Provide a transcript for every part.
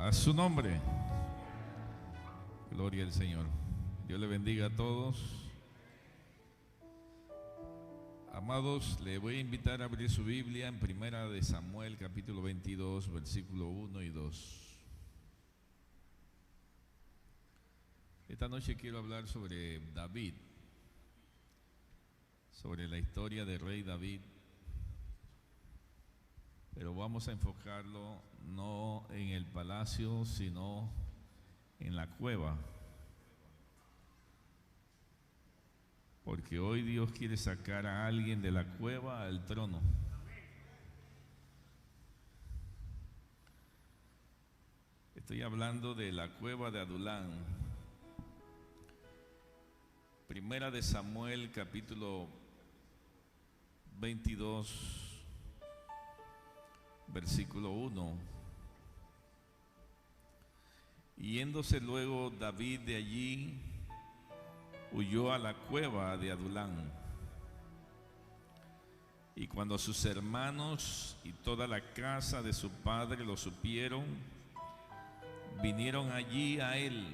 A su nombre. Gloria al Señor. Dios le bendiga a todos. Amados, le voy a invitar a abrir su Biblia en Primera de Samuel, capítulo 22, versículo 1 y 2. Esta noche quiero hablar sobre David, sobre la historia del rey David, pero vamos a enfocarlo no en el palacio, sino en la cueva. Porque hoy Dios quiere sacar a alguien de la cueva al trono. Estoy hablando de la cueva de Adulán. Primera de Samuel, capítulo 22, versículo 1. Yéndose luego David de allí, huyó a la cueva de Adulán. Y cuando sus hermanos y toda la casa de su padre lo supieron, vinieron allí a él,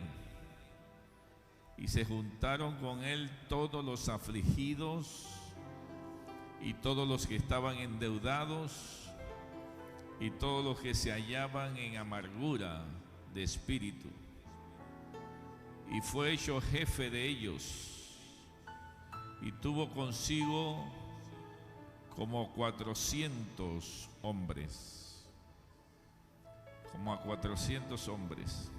y se juntaron con él todos los afligidos y todos los que estaban endeudados y todos los que se hallaban en amargura de espíritu. Y fue hecho jefe de ellos, y tuvo consigo como 400 hombres, como a 400 hombres.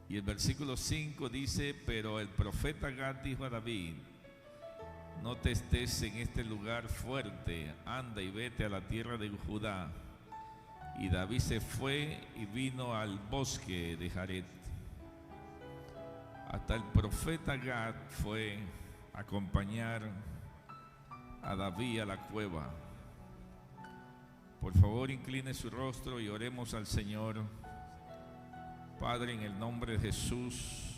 Y el versículo 5 dice: pero el profeta Gad dijo a David: no te estés en este lugar fuerte, anda y vete a la tierra de Judá. Y David se fue y vino al bosque de Jared. Hasta el profeta Gad fue a acompañar a David a la cueva. Por favor, incline su rostro y oremos al Señor. Padre, en el nombre de Jesús,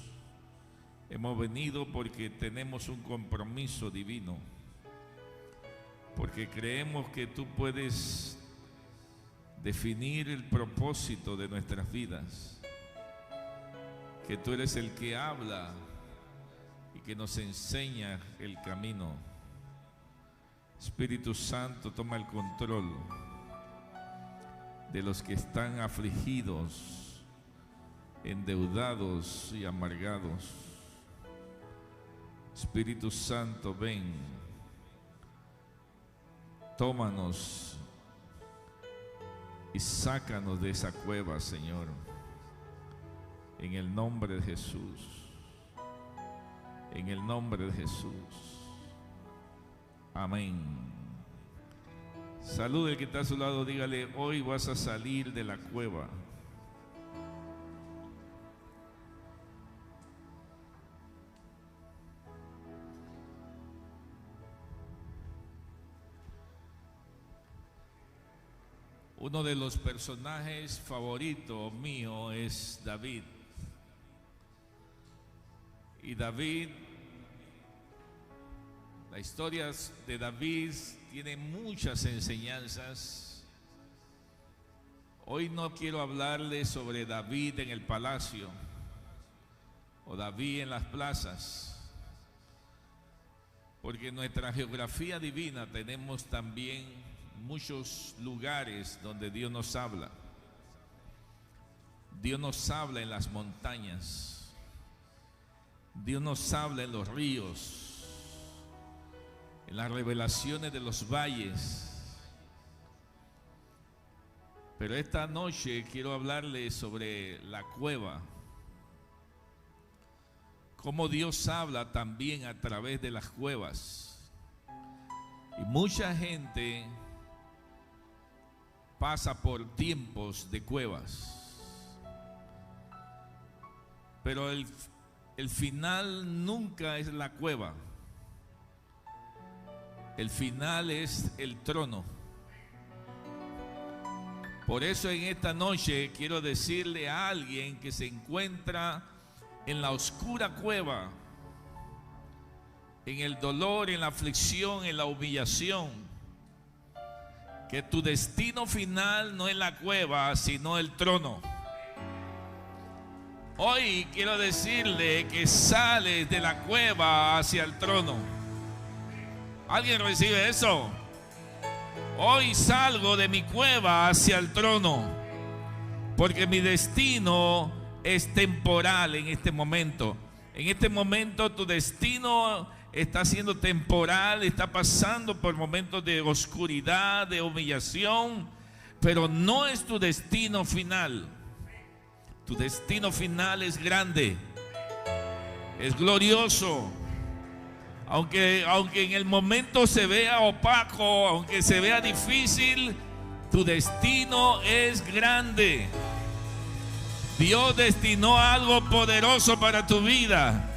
hemos venido porque tenemos un compromiso divino, porque creemos que tú puedes definir el propósito de nuestras vidas, que tú eres el que habla y que nos enseña el camino. Espíritu Santo, toma el control de los que están afligidos, endeudados y amargados. Espíritu Santo, ven, tómanos y sácanos de esa cueva, Señor, en el nombre de Jesús, en el nombre de Jesús. Amén. Salude al que está a su lado, dígale: hoy vas a salir de la cueva. Uno de los personajes favoritos mío es David. Y David, la historia de David tiene muchas enseñanzas. Hoy no quiero hablarles sobre David en el palacio o David en las plazas, porque en nuestra geografía divina tenemos también muchos lugares donde Dios nos habla. Dios nos habla en las montañas, Dios nos habla en los ríos, en las revelaciones de los valles. Pero esta noche quiero hablarles sobre la cueva, cómo Dios habla también a través de las cuevas. Y mucha gente pasa por tiempos de cuevas, pero el final nunca es la cueva. El final es el trono. Por eso en esta noche quiero decirle a alguien que se encuentra en la oscura cueva, en el dolor, en la aflicción, en la humillación, que tu destino final no es la cueva, sino el trono. Hoy quiero decirle que sales de la cueva hacia el trono. ¿Alguien recibe eso? Hoy salgo de mi cueva hacia el trono, porque mi destino es temporal en este momento. En este momento tu destino está siendo temporal, está pasando por momentos de oscuridad, de humillación, pero no es tu destino final. Tu destino final es grande, es glorioso. Aunque en el momento se vea opaco, aunque se vea difícil, tu destino es grande. Dios destinó algo poderoso para tu vida,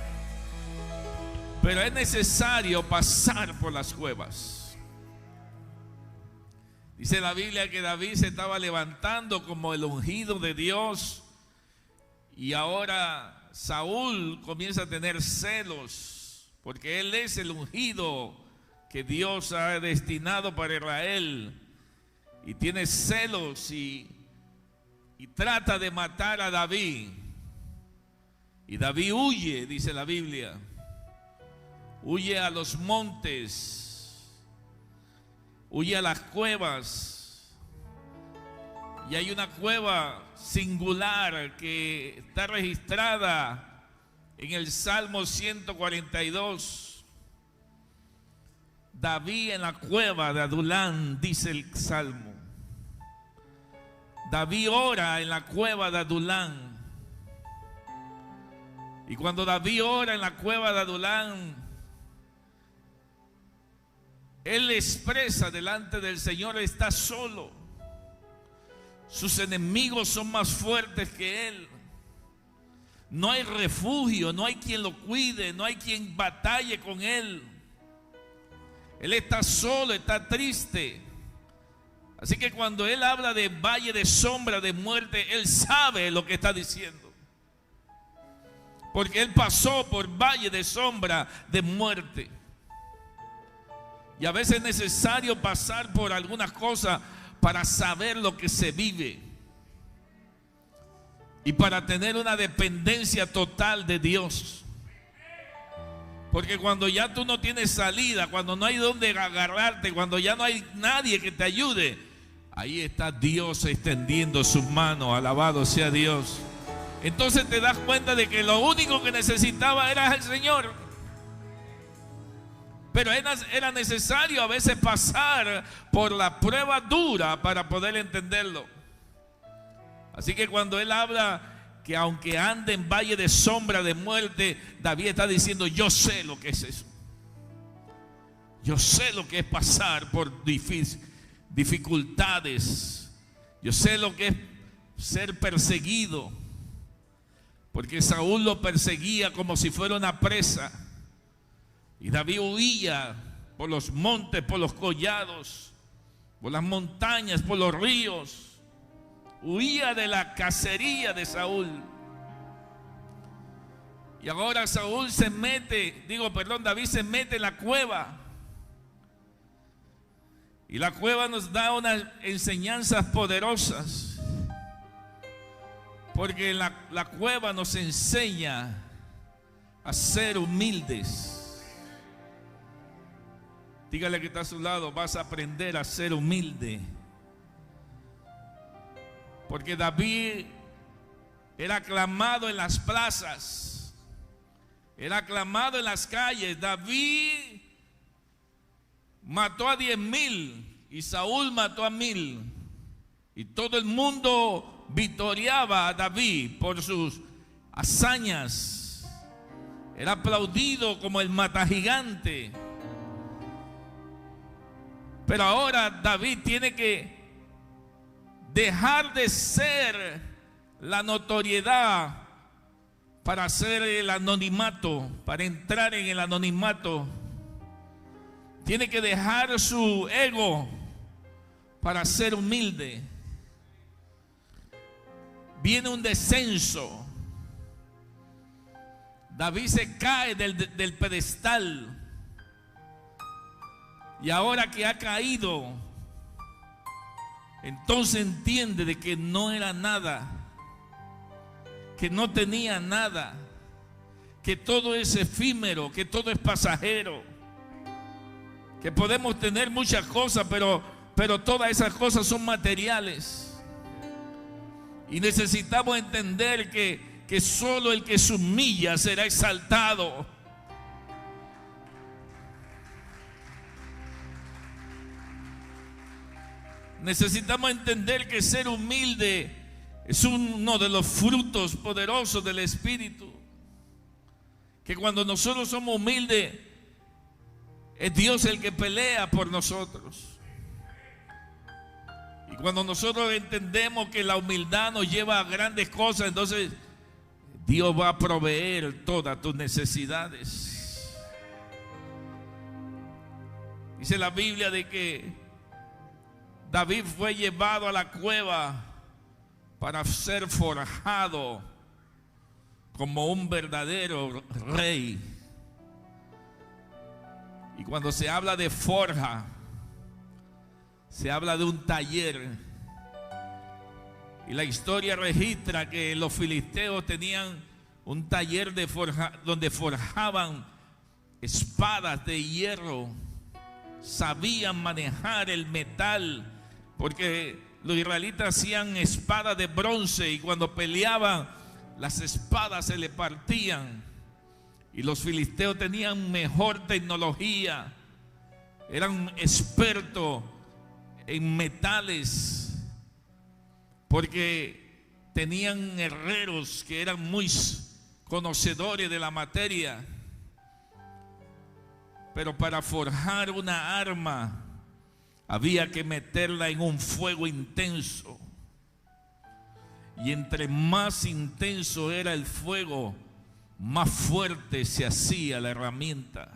pero es necesario pasar por las cuevas. Dice la Biblia que David se estaba levantando como el ungido de Dios, y ahora Saúl comienza a tener celos, porque él es el ungido que Dios ha destinado para Israel, y tiene celos y trata de matar a David. Y David huye, dice la Biblia, huye a los montes, huye a las cuevas. Y hay una cueva singular que está registrada en el Salmo 142. David en la cueva de Adulán, dice el Salmo. David ora en la cueva de Adulán. Y cuando David ora en la cueva de Adulán, él expresa delante del Señor, está solo. Sus enemigos son más fuertes que él. No hay refugio, no hay quien lo cuide, no hay quien batalle con él. Él está solo, está triste. Así que cuando él habla de valle de sombra de muerte, él sabe lo que está diciendo, porque él pasó por valle de sombra de muerte. Y a veces es necesario pasar por algunas cosas para saber lo que se vive y para tener una dependencia total de Dios. Porque cuando ya tú no tienes salida, cuando no hay donde agarrarte, cuando ya no hay nadie que te ayude, ahí está Dios extendiendo sus manos. Alabado sea Dios. Entonces te das cuenta de que lo único que necesitaba era el Señor. Pero era necesario a veces pasar por la prueba dura para poder entenderlo. Así que cuando él habla que aunque ande en valle de sombra de muerte, David está diciendo, yo sé lo que es eso. Yo sé lo que es pasar por dificultades. Yo sé lo que es ser perseguido, porque Saúl lo perseguía como si fuera una presa. Y David huía por los montes, por los collados, por las montañas, por los ríos. Huía de la cacería de Saúl. Y ahora David se mete en la cueva. Y la cueva nos da unas enseñanzas poderosas, porque la cueva nos enseña a ser humildes. Dígale que está a su lado, vas a aprender a ser humilde. Porque David era aclamado en las plazas, era aclamado en las calles. David mató a 10,000 y Saúl mató a 1,000. Y todo el mundo victoriaba a David por sus hazañas. Era aplaudido como el matagigante. Pero ahora David tiene que dejar de ser la notoriedad para hacer el anonimato, para entrar en el anonimato. Tiene que dejar su ego para ser humilde. Viene un descenso. David se cae del pedestal. Y ahora que ha caído, entonces entiende de que no era nada, que no tenía nada, que todo es efímero, que todo es pasajero, que podemos tener muchas cosas, pero todas esas cosas son materiales. Y necesitamos entender que solo el que se humilla será exaltado. Necesitamos entender que ser humilde es uno de los frutos poderosos del Espíritu. Que cuando nosotros somos humildes, es Dios el que pelea por nosotros. Y cuando nosotros entendemos que la humildad nos lleva a grandes cosas, entonces Dios va a proveer todas tus necesidades. Dice la Biblia de que David fue llevado a la cueva para ser forjado como un verdadero rey. Y cuando se habla de forja, se habla de un taller. Y la historia registra que los filisteos tenían un taller donde forjaban espadas de hierro. Sabían manejar el metal, porque los israelitas hacían espadas de bronce y cuando peleaban, las espadas se le partían. Y los filisteos tenían mejor tecnología, eran expertos en metales, porque tenían herreros que eran muy conocedores de la materia. Pero para forjar una arma había que meterla en un fuego intenso. Y entre más intenso era el fuego, más fuerte se hacía la herramienta.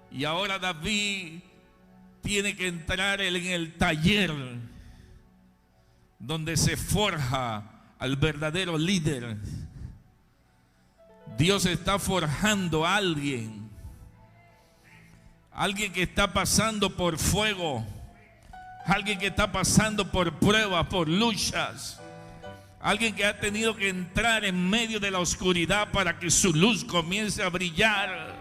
Y ahora David tiene que entrar en el taller donde se forja al verdadero líder. Dios está forjando a alguien que está pasando por fuego, alguien que está pasando por pruebas, por luchas, alguien que ha tenido que entrar en medio de la oscuridad para que su luz comience a brillar.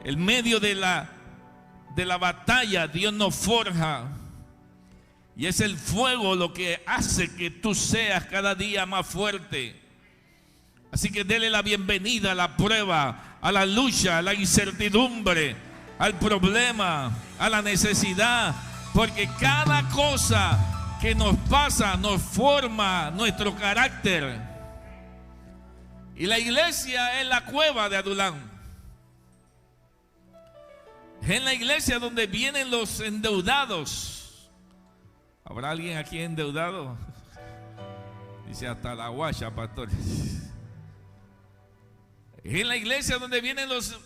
En medio de la batalla, Dios nos forja, y es el fuego lo que hace que tú seas cada día más fuerte. Así que dele la bienvenida a la prueba, a la lucha, a la incertidumbre, al problema, a la necesidad, porque cada cosa que nos pasa nos forma nuestro carácter. Y la iglesia es la cueva de Adulán. Es en la iglesia donde vienen los endeudados. ¿Habrá alguien aquí endeudado? Dice hasta la guacha, pastor. Es en la iglesia donde vienen los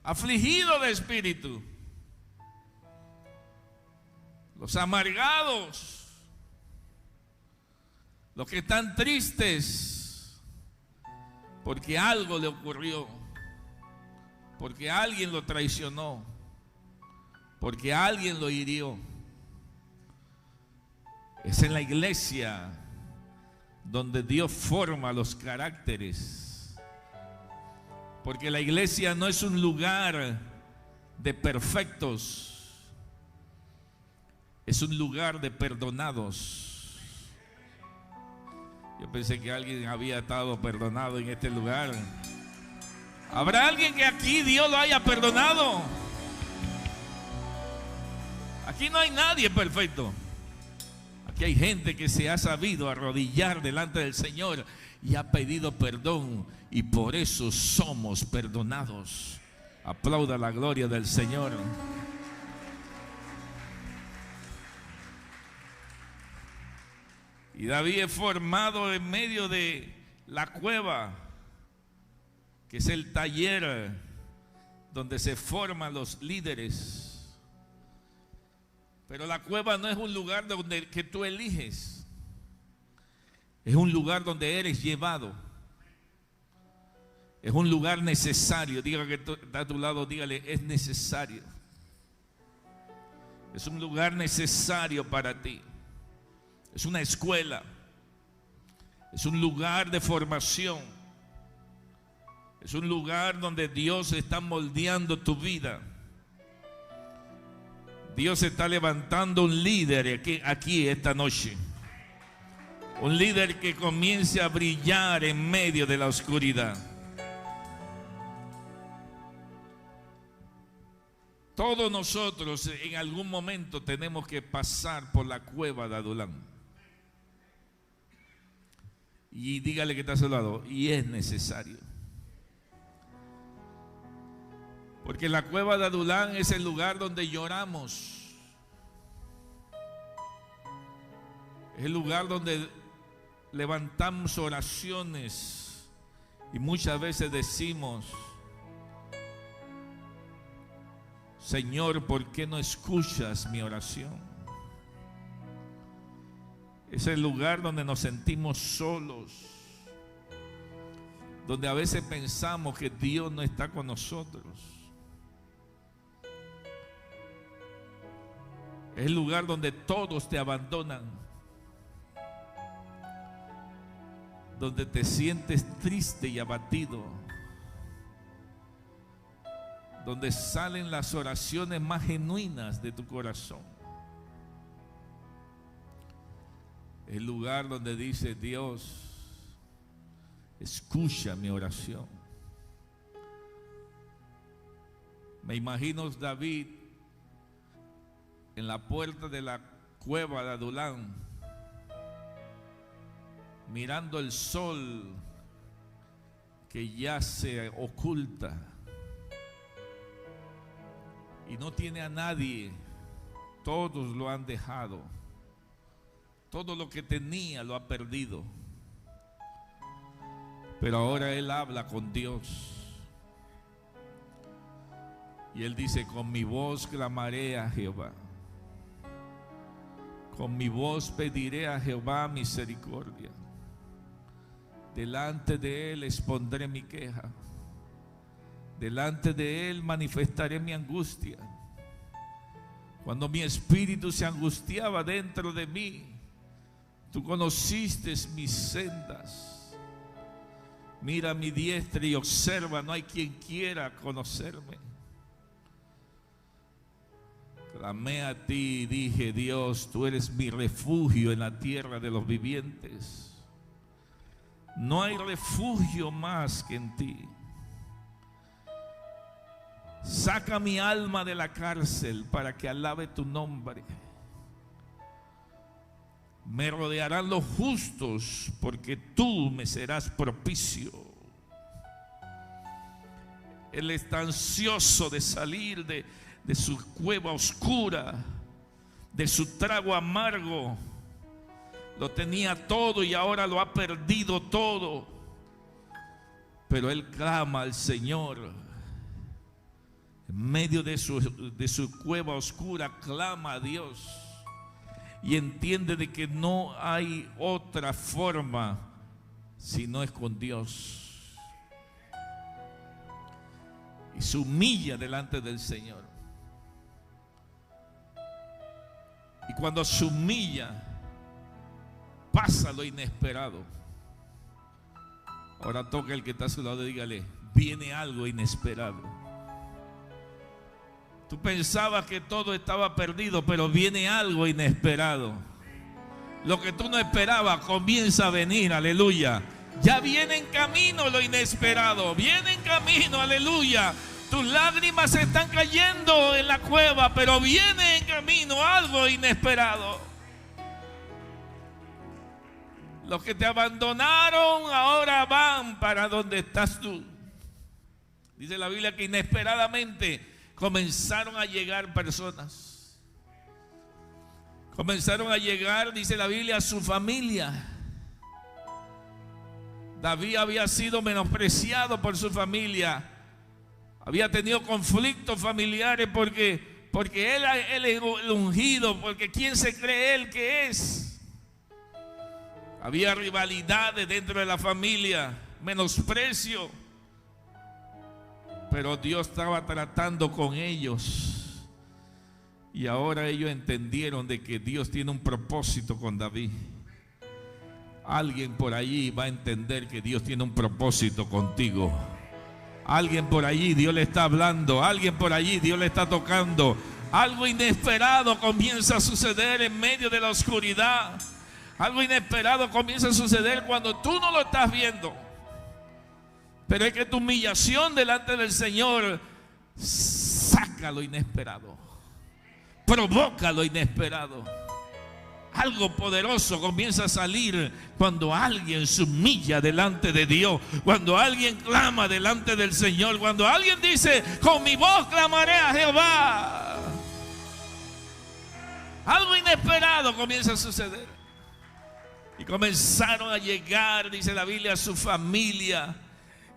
afligidos de espíritu, los amargados, los que están tristes porque algo le ocurrió, porque alguien lo traicionó, porque alguien lo hirió. Es en la iglesia donde Dios forma los caracteres. Porque la iglesia no es un lugar de perfectos, es un lugar de perdonados. Yo pensé que alguien había estado perdonado en este lugar. ¿Habrá alguien que aquí Dios lo haya perdonado? Aquí no hay nadie perfecto. Aquí hay gente que se ha sabido arrodillar delante del Señor y ha pedido perdón, y por eso somos perdonados. Aplauda la gloria del Señor. Y David es formado en medio de la cueva, que es el taller donde se forman los líderes. Pero la cueva no es un lugar que tú eliges. Es un lugar donde eres llevado. Es un lugar necesario. Diga que está a tu lado, dígale, es necesario. Es un lugar necesario para ti. Es una escuela. Es un lugar de formación. Es un lugar donde Dios está moldeando tu vida. Dios está levantando un líder aquí esta noche. Un líder que comience a brillar en medio de la oscuridad. Todos nosotros en algún momento tenemos que pasar por la cueva de Adulán. Y dígale que está a su lado, y es necesario. Porque la cueva de Adulán es el lugar donde lloramos. Es el lugar donde levantamos oraciones y muchas veces decimos: Señor, ¿por qué no escuchas mi oración? Es el lugar donde nos sentimos solos, donde a veces pensamos que Dios no está con nosotros. Es el lugar donde todos te abandonan, donde te sientes triste y abatido, donde salen las oraciones más genuinas de tu corazón. El lugar donde dice: Dios, escucha mi oración. Me imagino David en la puerta de la cueva de Adulán, mirando el sol que ya se oculta y no tiene a nadie. Todos lo han dejado. Todo lo que tenía lo ha perdido. Pero ahora él habla con Dios. Y él dice: con mi voz clamaré a Jehová. Con mi voz pediré a Jehová misericordia. Delante de él expondré mi queja. Delante de él manifestaré mi angustia. Cuando mi espíritu se angustiaba dentro de mí, tú conociste mis sendas. Mira mi diestra y observa, no hay quien quiera conocerme. Clamé a ti y dije: Dios, tú eres mi refugio en la tierra de los vivientes. No hay refugio más que en ti. Saca mi alma de la cárcel para que alabe tu nombre. Me rodearán los justos porque tú me serás propicio. Él está ansioso de salir de su cueva oscura, de su trago amargo. Lo tenía todo y ahora lo ha perdido todo. Pero él clama al Señor. En medio de su cueva oscura clama a Dios. Y entiende de que no hay otra forma si no es con Dios. Y se humilla delante del Señor. Y cuando se humilla, pasa lo inesperado. Ahora toca el que está a su lado y dígale: viene algo inesperado. Tú pensabas que todo estaba perdido, pero viene algo inesperado. Lo que tú no esperabas comienza a venir, aleluya. Ya viene en camino lo inesperado, viene en camino, aleluya. Tus lágrimas se están cayendo en la cueva, pero viene en camino algo inesperado. Los que te abandonaron ahora van para donde estás tú. Dice la Biblia que inesperadamente comenzaron a llegar personas. Comenzaron a llegar, dice la Biblia, a su familia. David había sido menospreciado por su familia. Había tenido conflictos familiares porque él es el ungido, porque ¿quién se cree él que es? Había rivalidades dentro de la familia, menosprecio. Pero Dios estaba tratando con ellos. Y ahora ellos entendieron de que Dios tiene un propósito con David. Alguien por allí va a entender que Dios tiene un propósito contigo. Alguien por allí Dios le está hablando. Alguien por allí Dios le está tocando. Algo inesperado comienza a suceder en medio de la oscuridad. Algo inesperado comienza a suceder cuando tú no lo estás viendo. Pero es que tu humillación delante del Señor saca lo inesperado. Provoca lo inesperado. Algo poderoso comienza a salir cuando alguien se humilla delante de Dios, cuando alguien clama delante del Señor, cuando alguien dice: con mi voz clamaré a Jehová. Algo inesperado comienza a suceder. Y comenzaron a llegar, dice la Biblia, a su familia,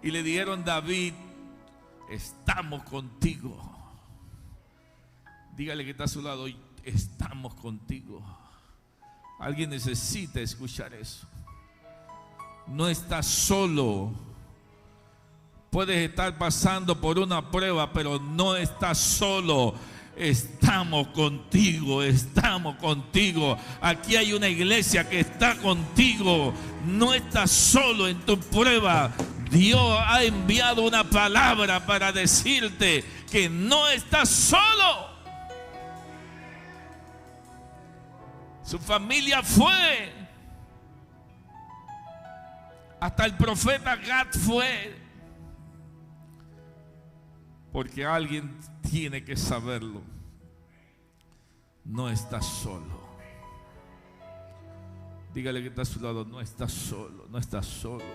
y le dijeron: David, estamos contigo. Dígale que está a su lado: estamos contigo. Alguien necesita escuchar eso. No estás solo. Puedes estar pasando por una prueba, pero no estás solo. Estamos contigo, estamos contigo. Aquí hay una iglesia que está contigo. No estás solo en tu prueba. Dios ha enviado una palabra para decirte que no estás solo. Su familia fue. Hasta el profeta Gad fue. Porque alguien tiene que saberlo. No estás solo. Dígale que está a su lado: no estás solo, no estás solo.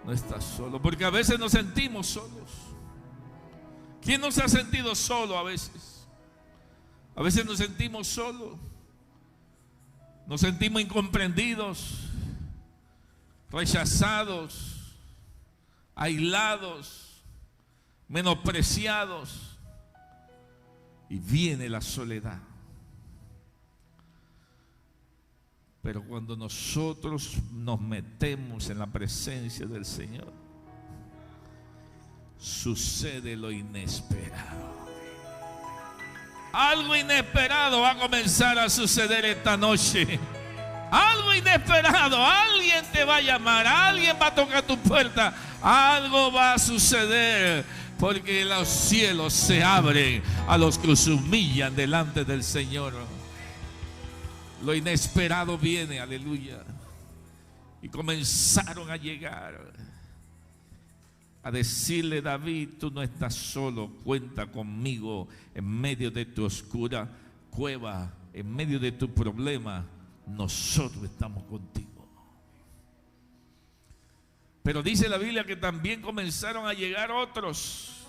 No estás solo. Porque a veces nos sentimos solos. ¿Quién no se ha sentido solo a veces? A veces nos sentimos solos. Nos sentimos incomprendidos, rechazados, aislados, menospreciados. Y viene la soledad. Pero cuando nosotros nos metemos en la presencia del Señor, sucede lo inesperado. Algo inesperado va a comenzar a suceder esta noche. Algo inesperado. Alguien te va a llamar. Alguien va a tocar tu puerta. Algo va a suceder. Porque los cielos se abren a los que se humillan delante del Señor. Lo inesperado viene. Aleluya. Y comenzaron a llegar a decirle: David, tú no estás solo, cuenta conmigo en medio de tu oscura cueva, en medio de tu problema, nosotros estamos contigo. Pero dice la Biblia que también comenzaron a llegar otros.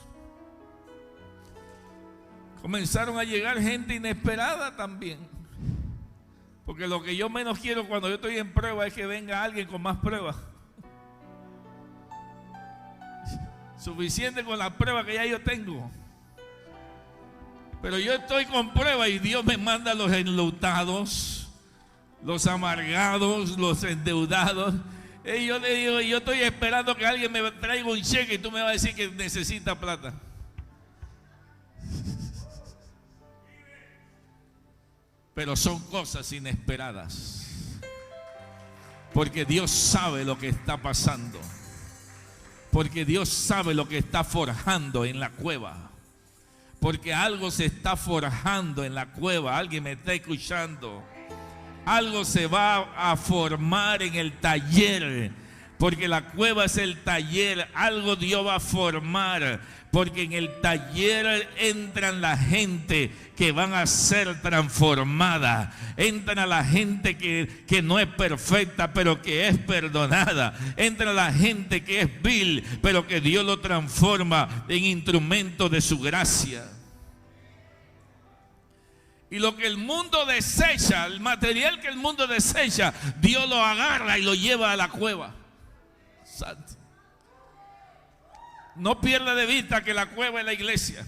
Comenzaron a llegar gente inesperada también. Porque lo que yo menos quiero cuando yo estoy en prueba es que venga alguien con más pruebas. Suficiente con la prueba que ya yo tengo. Pero yo estoy con prueba y Dios me manda los enlutados, los amargados, los endeudados. Y yo le digo: yo estoy esperando que alguien me traiga un cheque y tú me vas a decir que necesita plata. Pero son cosas inesperadas. Porque Dios sabe lo que está pasando. Porque Dios sabe lo que está forjando en la cueva. Porque algo se está forjando en la cueva. Alguien me está escuchando. Algo se va a formar en el taller. Porque la cueva es el taller. Algo Dios va a formar. Porque en el taller entran la gente que van a ser transformada. Entra la gente que no es perfecta, pero que es perdonada. Entra la gente que es vil, pero que Dios lo transforma en instrumento de su gracia. Y lo que el mundo desecha, el material que el mundo desecha, Dios lo agarra y lo lleva a la cueva. Santo. No pierda de vista que la cueva es la iglesia.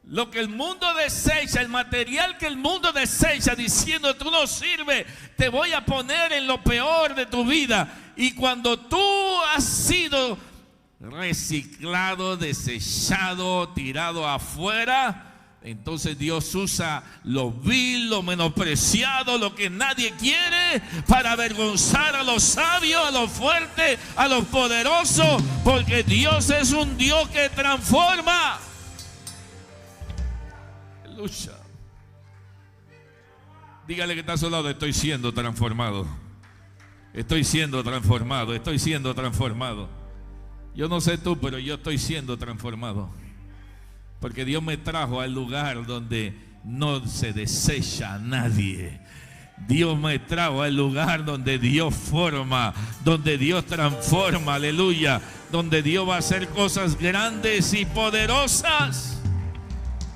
Lo que el mundo desecha, el material que el mundo desecha, diciendo: tú no sirves, te voy a poner en lo peor de tu vida. Y cuando tú has sido reciclado, desechado, tirado afuera, Entonces Dios usa lo vil, lo menospreciado, lo que nadie quiere, para avergonzar a los sabios, a los fuertes, a los poderosos, porque Dios es un Dios que transforma. Aleluya. Dígale que está a su lado: estoy siendo transformado. Estoy siendo transformado, estoy siendo transformado. Yo no sé tú, pero yo estoy siendo transformado. Porque Dios me trajo al lugar donde no se desecha a nadie. Dios me trajo al lugar donde Dios forma, donde Dios transforma, aleluya. Donde Dios va a hacer cosas grandes y poderosas.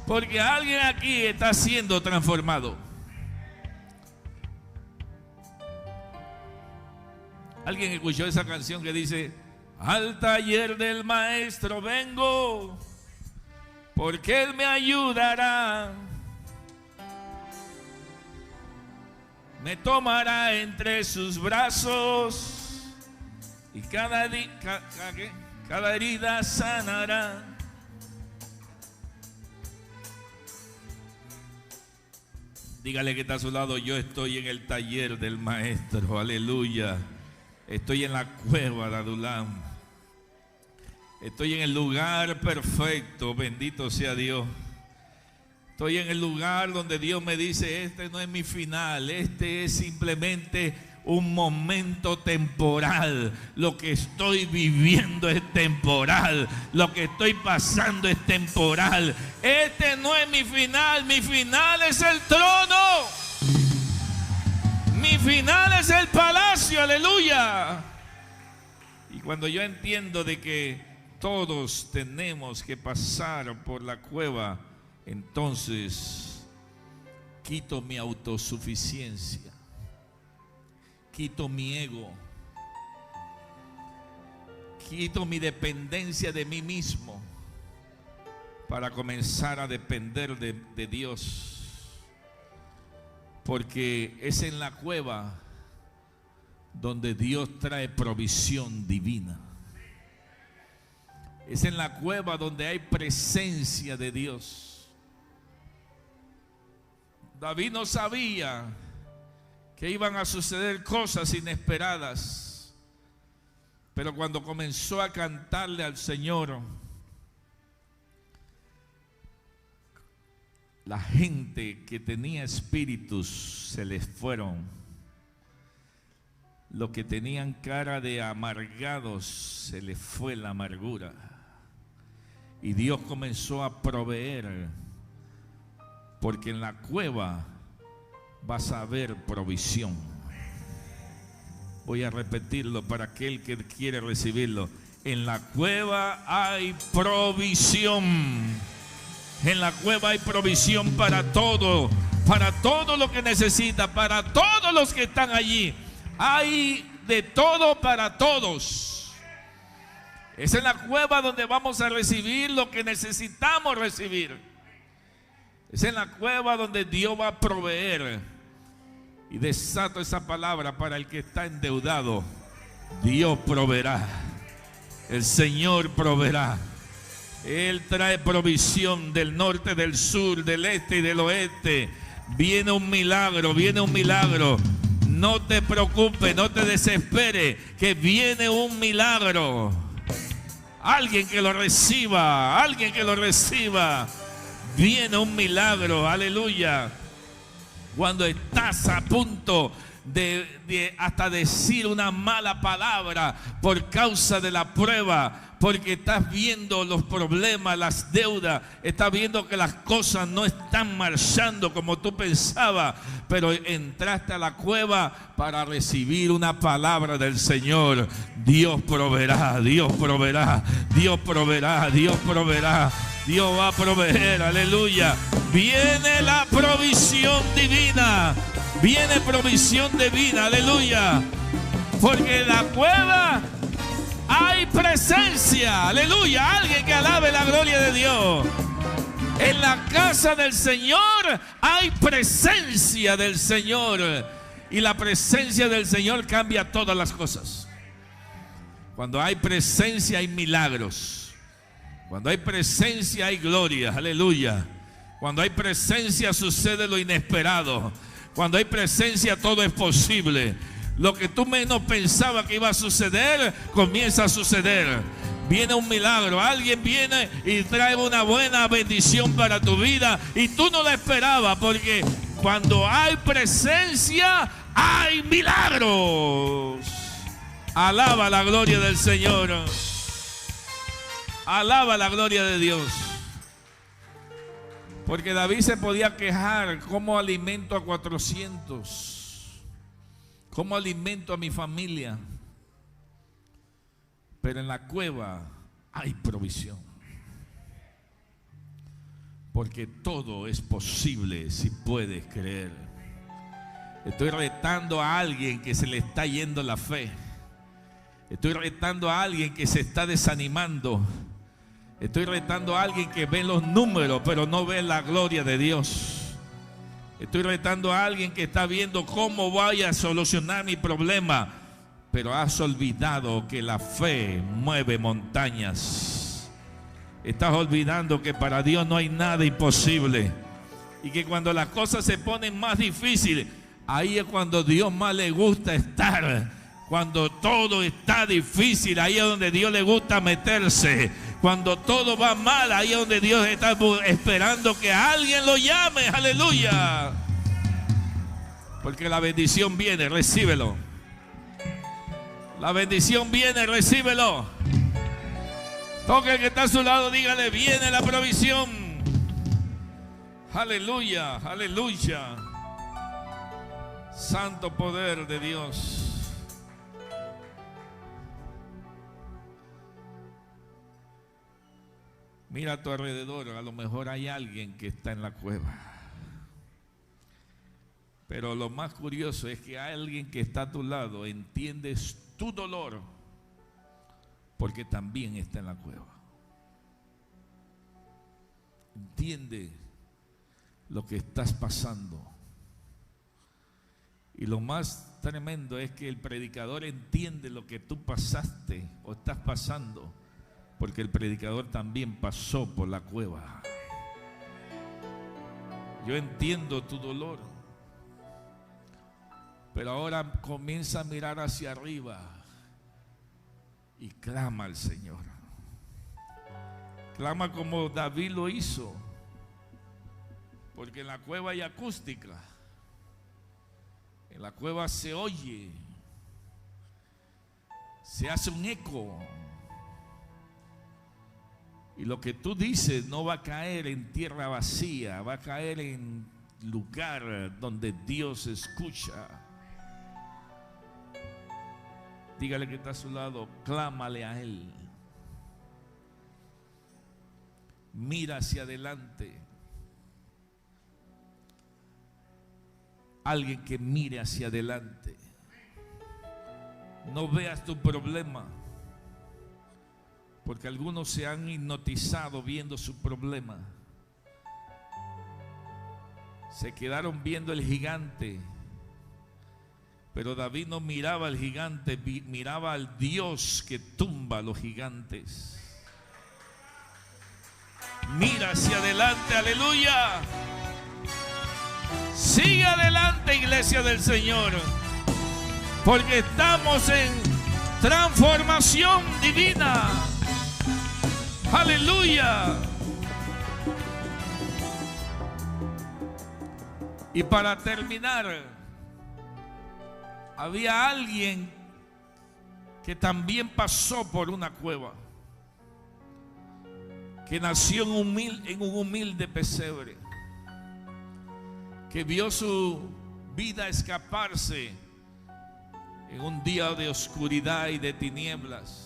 Porque alguien aquí está siendo transformado. Alguien escuchó esa canción que dice: al taller del maestro vengo, porque Él me ayudará, me tomará entre sus brazos y cada herida sanará. Dígale que está a su lado: yo estoy en el taller del maestro, aleluya. Estoy en la cueva de Adulam. Estoy en el lugar perfecto, bendito sea Dios. Estoy en el lugar donde Dios me dice: este no es mi final, este es simplemente un momento temporal. Lo que estoy viviendo es temporal. Lo que estoy pasando es temporal. Este no es mi final es el trono. Mi final es el palacio, aleluya. Y cuando yo entiendo de que todos tenemos que pasar por la cueva, entonces quito mi autosuficiencia, quito mi ego, quito mi dependencia de mí mismo para comenzar a depender de Dios. Porque es en la cueva donde Dios trae provisión divina. Es en la cueva donde hay presencia de Dios. David no sabía que iban a suceder cosas inesperadas, pero cuando comenzó a cantarle al Señor, la gente que tenía espíritus se les fueron. Los que tenían cara de amargados se les fue la amargura. Y Dios comenzó a proveer, porque en la cueva vas a ver provisión. Voy a repetirlo para aquel que quiere recibirlo. En la cueva hay provisión. En la cueva hay provisión para todo lo que necesita, para todos los que están allí. Hay de todo para todos. Es en la cueva donde vamos a recibir lo que necesitamos recibir. Es en la cueva donde Dios va a proveer. Y desato esa palabra para el que está endeudado: Dios proveerá. El Señor proveerá. Él trae provisión del norte, del sur, del este y del oeste. Viene un milagro, viene un milagro. No te preocupes, no te desesperes, que viene un milagro. Alguien que lo reciba, alguien que lo reciba. Viene un milagro, aleluya. Cuando estás a punto de hasta decir una mala palabra por causa de la prueba, porque estás viendo los problemas, las deudas, estás viendo que las cosas no están marchando como tú pensabas, pero entraste a la cueva para recibir una palabra del Señor. Dios proveerá, Dios proveerá, Dios proveerá, Dios proveerá. Dios va a proveer, aleluya. Viene la provisión divina. Viene provisión divina, aleluya. Porque en la cueva hay presencia, aleluya. Alguien que alabe la gloria de Dios. En la casa del Señor hay presencia del Señor. Y la presencia del Señor cambia todas las cosas. Cuando hay presencia hay milagros. Cuando hay presencia hay gloria, aleluya. Cuando hay presencia sucede lo inesperado. Cuando hay presencia todo es posible. Lo que tú menos pensabas que iba a suceder, comienza a suceder. Viene un milagro, alguien viene y trae una buena bendición para tu vida y tú no la esperabas, porque cuando hay presencia hay milagros. Alaba la gloria del Señor. Alaba la gloria de Dios. Porque David se podía quejar: ¿cómo alimento a 400? ¿Cómo alimento a mi familia? Pero en la cueva hay provisión. Porque todo es posible si puedes creer. Estoy retando a alguien que se le está yendo la fe. Estoy retando a alguien que se está desanimando. Estoy retando a alguien que ve los números pero no ve la gloria de Dios. Estoy retando a alguien que está viendo cómo voy a solucionar mi problema, pero has olvidado que la fe mueve montañas. Estás olvidando que para Dios no hay nada imposible. Y que cuando las cosas se ponen más difíciles, ahí es cuando Dios más le gusta estar. Cuando todo está difícil, ahí es donde Dios le gusta meterse. Cuando todo va mal, ahí es donde Dios está esperando que alguien lo llame. Aleluya. Porque la bendición viene, recíbelo. La bendición viene, recíbelo. Toque el que está a su lado, dígale: viene la provisión. Aleluya, aleluya. Santo poder de Dios. Mira a tu alrededor, a lo mejor hay alguien que está en la cueva. Pero lo más curioso es que hay alguien que está a tu lado, entiendes tu dolor, porque también está en la cueva. Entiende lo que estás pasando. Y lo más tremendo es que el predicador entiende lo que tú pasaste o estás pasando, porque el predicador también pasó por la cueva. Yo entiendo tu dolor, pero ahora comienza a mirar hacia arriba y clama al Señor. Clama como David lo hizo, porque en la cueva hay acústica. En la cueva se oye, se hace un eco. Y lo que tú dices no va a caer en tierra vacía, va a caer en lugar donde Dios escucha. Dígale que está a su lado, clámale a Él. Mira hacia adelante. Alguien que mire hacia adelante. No veas tu problema, porque algunos se han hipnotizado viendo su problema. Se quedaron viendo el gigante. Pero David no miraba al gigante, miraba al Dios que tumba a los gigantes. Mira hacia adelante, aleluya. Sigue adelante, iglesia del Señor, porque estamos en transformación divina. Aleluya. Y para terminar, había alguien que también pasó por una cueva, que nació en un humilde pesebre, que vio su vida escaparse en un día de oscuridad y de tinieblas,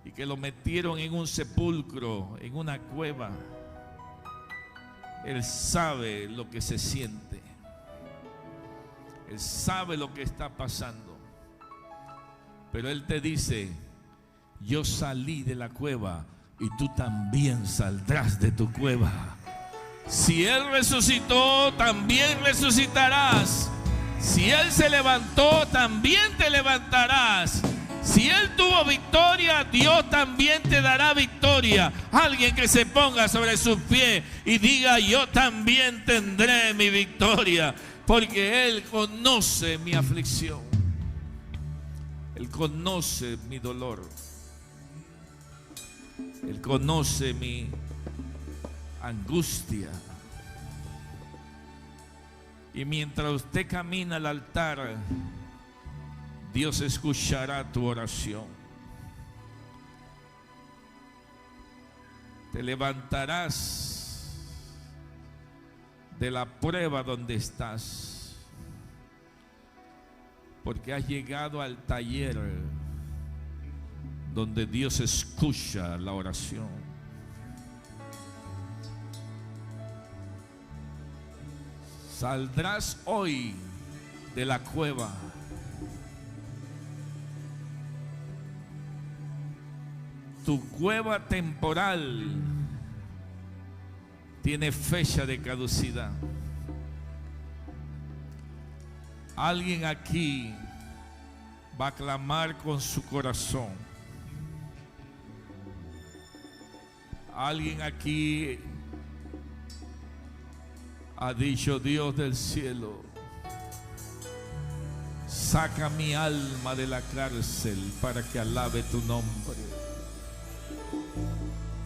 y que lo metieron en un sepulcro, en una cueva. Él sabe lo que se siente. Él sabe lo que está pasando. Pero Él te dice: yo salí de la cueva y tú también saldrás de tu cueva. Si Él resucitó, también resucitarás. Si Él se levantó, también te levantarás. Si Él tuvo victoria, Dios también te dará victoria. Alguien que se ponga sobre sus pies y diga: yo también tendré mi victoria, porque Él conoce mi aflicción. Él conoce mi dolor. Él conoce mi angustia. Y mientras usted camina al altar, Dios escuchará tu oración. Te levantarás de la prueba donde estás, porque has llegado al taller donde Dios escucha la oración. Saldrás hoy de la cueva. Tu cueva temporal tiene fecha de caducidad. Alguien aquí va a clamar con su corazón. Alguien aquí ha dicho: Dios del cielo, saca mi alma de la cárcel para que alabe tu nombre.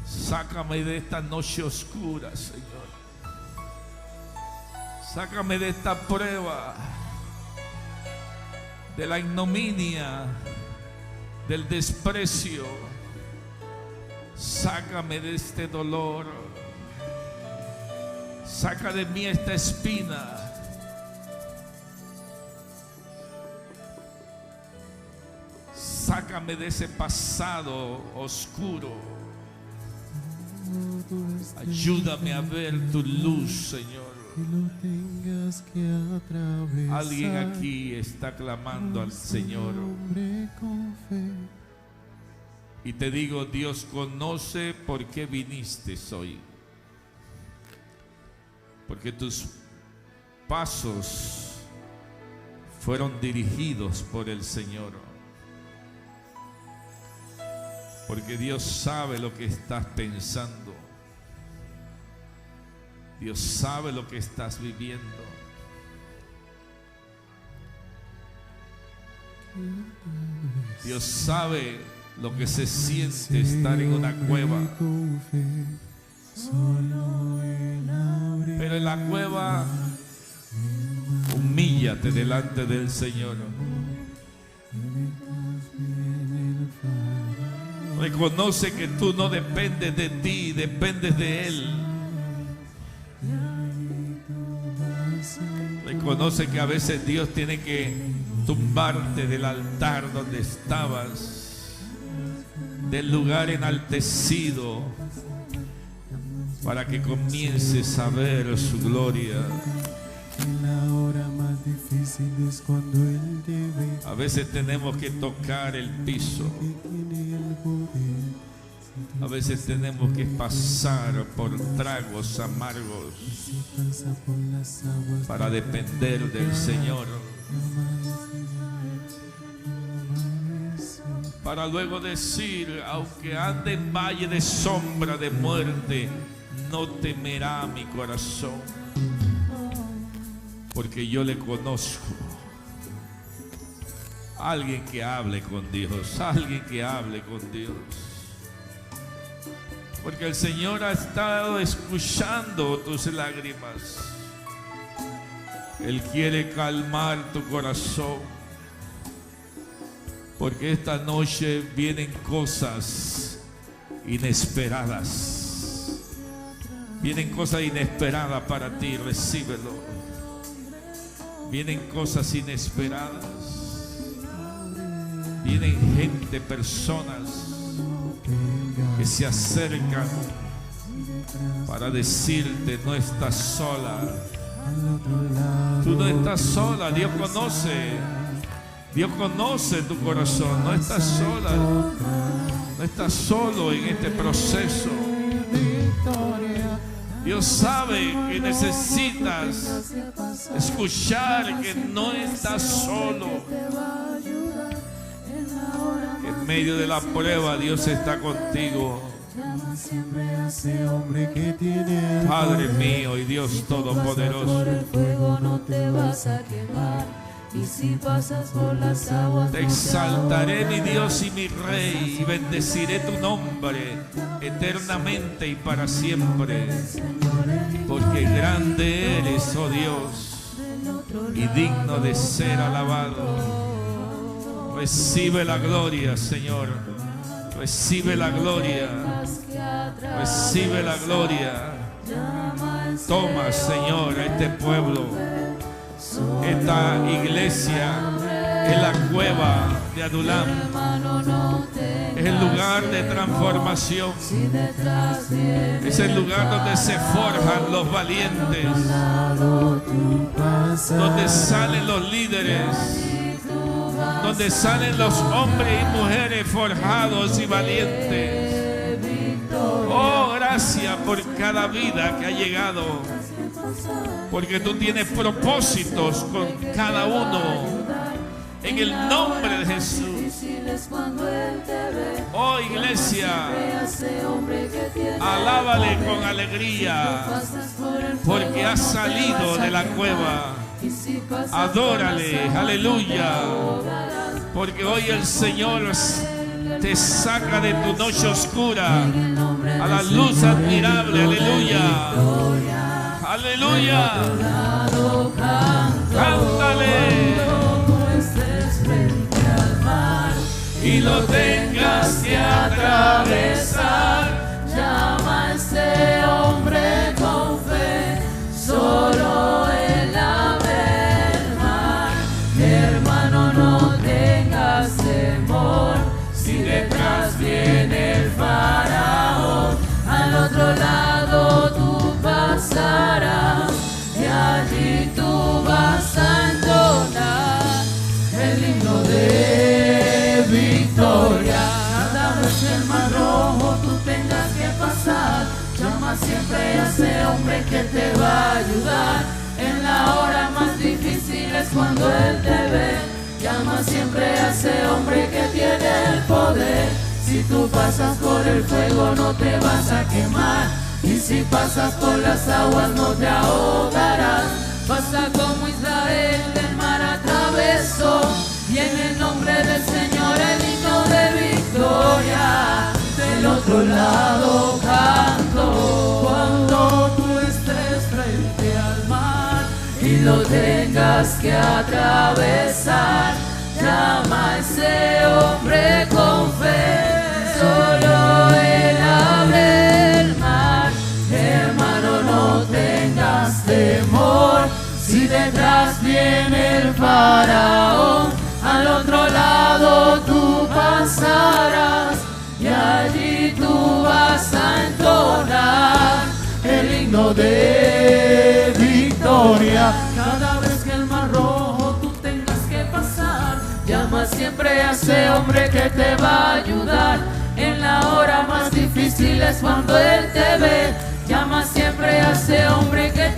Sácame de esta noche oscura, Señor. Sácame de esta prueba, de la ignominia, del desprecio. Sácame de este dolor. Saca de mí esta espina. Sácame de ese pasado oscuro. Ayúdame a ver tu luz, Señor. Alguien aquí está clamando al Señor. Y te digo: Dios conoce por qué viniste hoy. Porque tus pasos fueron dirigidos por el Señor. Porque Dios sabe lo que estás pensando. Dios sabe lo que estás viviendo. Dios sabe lo que se siente estar en una cueva. Pero en la cueva, humíllate delante del Señor. Reconoce que tú no dependes de ti, dependes de Él. Reconoce que a veces Dios tiene que tumbarte del altar donde estabas, del lugar enaltecido, para que comiences a ver su gloria. A veces tenemos que tocar el piso. A veces tenemos que pasar por tragos amargos para depender del Señor, para luego decir: aunque ande en valle de sombra de muerte, no temerá mi corazón, porque yo le conozco. Alguien que hable con Dios, alguien que hable con Dios. Porque el Señor ha estado escuchando tus lágrimas. Él quiere calmar tu corazón. Porque esta noche vienen cosas inesperadas. Vienen cosas inesperadas para ti, recíbelo. Vienen cosas inesperadas. Vienen gente, personas que se acercan para decirte: no estás sola. Tú no estás sola. Dios conoce. Dios conoce tu corazón. No estás sola. No estás solo en este proceso. Dios sabe que necesitas escuchar que no estás solo. En medio de la prueba Dios está contigo. Llama siempre a ese hombre que tiene Padre mío y Dios todopoderoso, por el fuego no te vas a quemar, y si pasas por las aguas te exaltaré, mi Dios y mi Rey, y bendeciré tu nombre eternamente y para siempre, porque grande eres, oh Dios, y digno de ser alabado. Recibe la gloria, Señor. Recibe la gloria. Recibe la gloria. Toma, Señor, a este pueblo, esta iglesia, en la cueva de Adulam. Es el lugar de transformación. Es el lugar donde se forjan los valientes, donde salen los líderes, donde salen los hombres y mujeres forjados y valientes. Oh, gracias por cada vida que ha llegado, porque tú tienes propósitos con cada uno. En el nombre de Jesús. Oh, iglesia, alábale con alegría, porque has salido de la cueva. Adórale, aleluya, porque hoy el Señor te saca de tu noche oscura a la luz admirable. Aleluya, aleluya. Cántale. Y lo tengas que atravesar, llama a ese hombre con fe, solo él abre el mar. Hermano, no tengas temor, si detrás viene el faraón, al otro lado tú pasarás, y allí tú vas a entonar el himno de victoria. Cada vez que el mar rojo tú tengas que pasar, llama siempre a ese hombre que te va a ayudar. En la hora más difícil es cuando él te ve. Llama siempre a ese hombre que tiene el poder. Si tú pasas por el fuego no te vas a quemar, y si pasas por las aguas no te ahogarás. Pasa como Israel del mar atravesó, y en el nombre del Señor el himno de victoria. Del otro lado canto, cuando tú estés frente al mar y lo tengas que atravesar, llama a ese hombre con fe, solo él abre el mar. Hermano, no tengas temor, si detrás viene el faraón, al otro lado tú pasarás, y allí tú vas a entonar el himno de victoria. Cada vez que el mar rojo tú tengas que pasar, llama siempre a ese hombre que te va a ayudar. En la hora más difícil es cuando él te ve. Llama siempre a ese hombre que